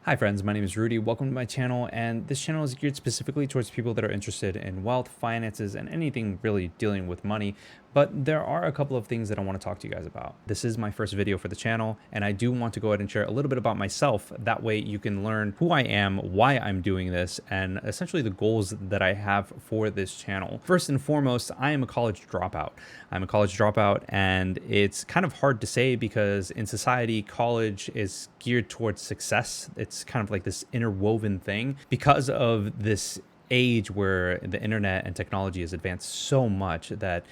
Hi friends, my name is Rudy. Welcome to my channel, and this channel is geared specifically towards people that are interested in wealth, finances, and anything really dealing with money. But there are a couple of things that I want to talk to you guys about. This is my first video for the channel, and I do want to go ahead and share a little bit about myself. That way you can learn who I am, why I'm doing this, and essentially the goals that I have for this channel. First and foremost, I am a college dropout. I'm a college dropout, and it's kind of hard to say because in society, college is geared towards success. It's kind of like this interwoven thing because of this age where the internet and technology has advanced so much that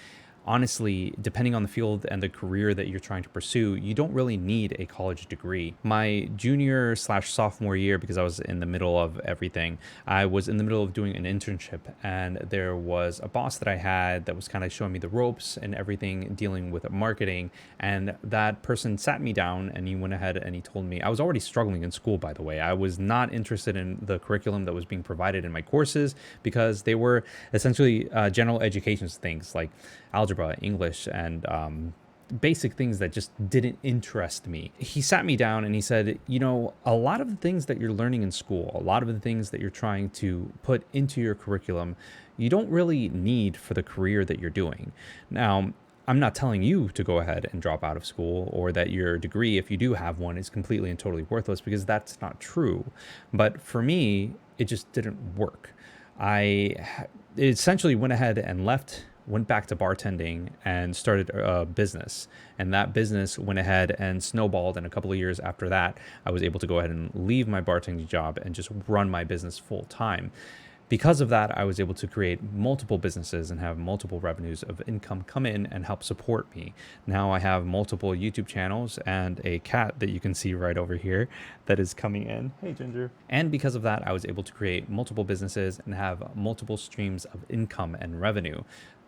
honestly, depending on the field and the career that you're trying to pursue, you don't really need a college degree. My junior slash sophomore year, because I was in the middle of everything, I was in the middle of doing an internship, and there was a boss that I had that was kind of showing me the ropes and everything dealing with marketing. And that person sat me down and he went ahead and he told me, I was already struggling in school, by the way. I was not interested in the curriculum that was being provided in my courses because they were essentially general education things like algebra, English, and basic things that just didn't interest me. He sat me down and he said, you know, a lot of the things that you're learning in school, a lot of the things that you're trying to put into your curriculum, you don't really need for the career that you're doing. Now, I'm not telling you to go ahead and drop out of school or that your degree, if you do have one, is completely and totally worthless, because that's not true. But for me, it just didn't work. I essentially went ahead and went back to bartending and started a business. And that business went ahead and snowballed. And a couple of years after that, I was able to go ahead and leave my bartending job and just run my business full time. Because of that, I was able to create multiple businesses and have multiple revenues of income come in and help support me. Now I have multiple YouTube channels and a cat that you can see right over here that is coming in. Hey, Ginger. And because of that, I was able to create multiple businesses and have multiple streams of income and revenue,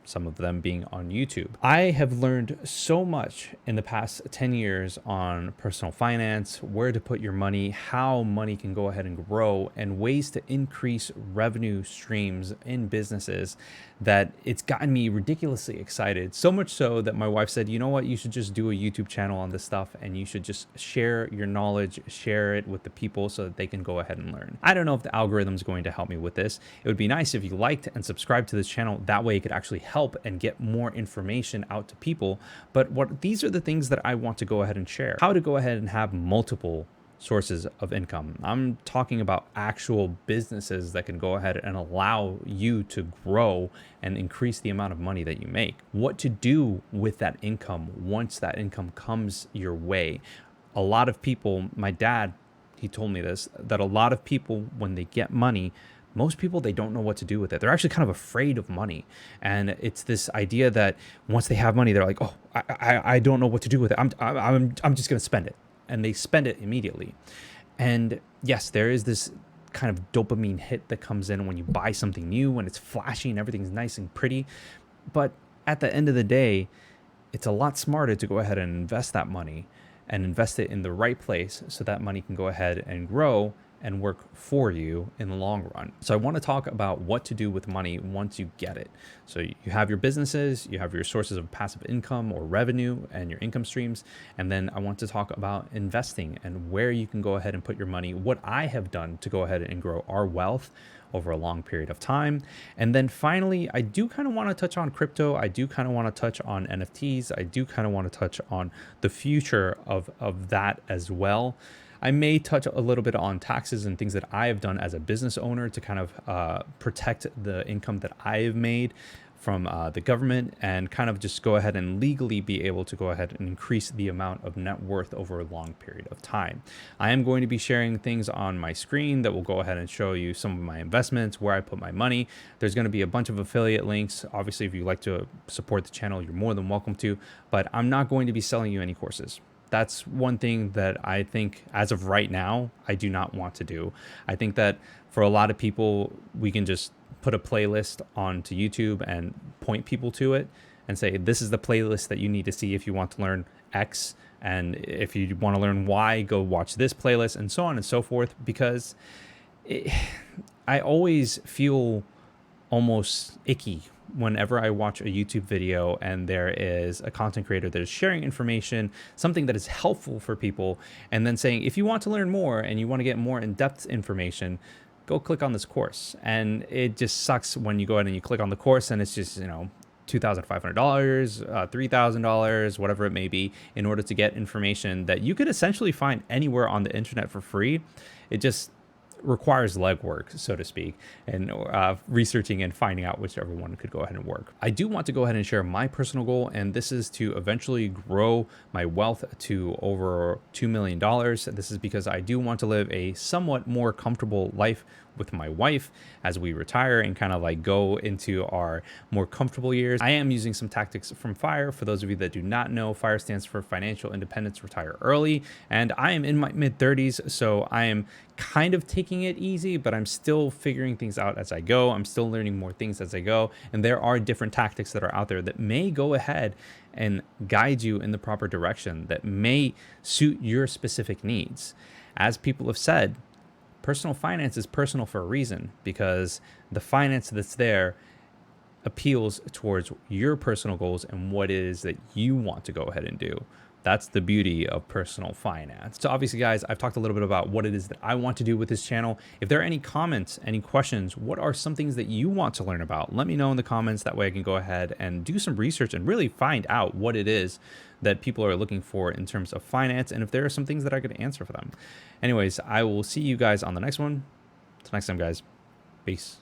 some of them being on YouTube. I have learned so much in the past 10 years on personal finance, where to put your money, how money can go ahead and grow, and ways to increase revenue streams in businesses, that it's gotten me ridiculously excited. So much so that my wife said, you know what, you should just do a YouTube channel on this stuff and you should just share your knowledge, share it with the people so that they can go ahead and learn. I don't know if the algorithm is going to help me with this. It would be nice if you liked and subscribed to this channel. That way it could actually help and get more information out to people. But these are the things that I want to go ahead and share. How to go ahead and have multiple sources of income. I'm talking about actual businesses that can go ahead and allow you to grow and increase the amount of money that you make. What to do with that income once that income comes your way. A lot of people, my dad, he told me this, that a lot of people, when they get money, most people, they don't know what to do with it. They're actually kind of afraid of money. And it's this idea that once they have money, they're like, oh, I don't know what to do with it. I'm just going to spend it. And they spend it immediately. And yes, there is this kind of dopamine hit that comes in when you buy something new and it's flashy and everything's nice and pretty. But at the end of the day, it's a lot smarter to go ahead and invest that money and invest it in the right place so that money can go ahead and grow and work for you in the long run. So I want to talk about what to do with money once you get it. So you have your businesses, you have your sources of passive income or revenue and your income streams. And then I want to talk about investing and where you can go ahead and put your money, what I have done to go ahead and grow our wealth over a long period of time. And then finally, I do kind of want to touch on crypto. I do kind of want to touch on NFTs. I do kind of want to touch on the future of that as well. I may touch a little bit on taxes and things that I have done as a business owner to kind of protect the income that I have made from the government, and kind of just go ahead and legally be able to go ahead and increase the amount of net worth over a long period of time. I am going to be sharing things on my screen that will go ahead and show you some of my investments, where I put my money. There's going to be a bunch of affiliate links. Obviously, if you'd like to support the channel, you're more than welcome to, but I'm not going to be selling you any courses. That's one thing that I think, as of right now, I do not want to do. I think that for a lot of people, we can just put a playlist onto YouTube and point people to it and say, this is the playlist that you need to see if you want to learn X. And if you want to learn Y, go watch this playlist, and so on and so forth. Because I always feel almost icky whenever I watch a YouTube video and there is a content creator that is sharing information, something that is helpful for people, and then saying, if you want to learn more and you want to get more in-depth information, go click on this course. And it just sucks when you go ahead and you click on the course and it's just, $2,500, $3,000, whatever it may be, in order to get information that you could essentially find anywhere on the internet for free. It just requires legwork, so to speak, and researching and finding out whichever one could go ahead and work. I do want to go ahead and share my personal goal, and this is to eventually grow my wealth to over $2 million. This is because I do want to live a somewhat more comfortable life with my wife as we retire and kind of like go into our more comfortable years. I am using some tactics from FIRE. For those of you that do not know, FIRE stands for Financial Independence Retire Early. And I am in my mid-30s, so I am kind of taking it easy, but I'm still figuring things out as I go. I'm still learning more things as I go. And there are different tactics that are out there that may go ahead and guide you in the proper direction, that may suit your specific needs. As people have said, personal finance is personal for a reason, because the finance that's there appeals towards your personal goals and what it is that you want to go ahead and do. That's the beauty of personal finance. So obviously, guys, I've talked a little bit about what it is that I want to do with this channel. If there are any comments, any questions, what are some things that you want to learn about? Let me know in the comments. That way I can go ahead and do some research and really find out what it is that people are looking for in terms of finance, and if there are some things that I could answer for them. Anyways, I will see you guys on the next one. Till next time, guys. Peace.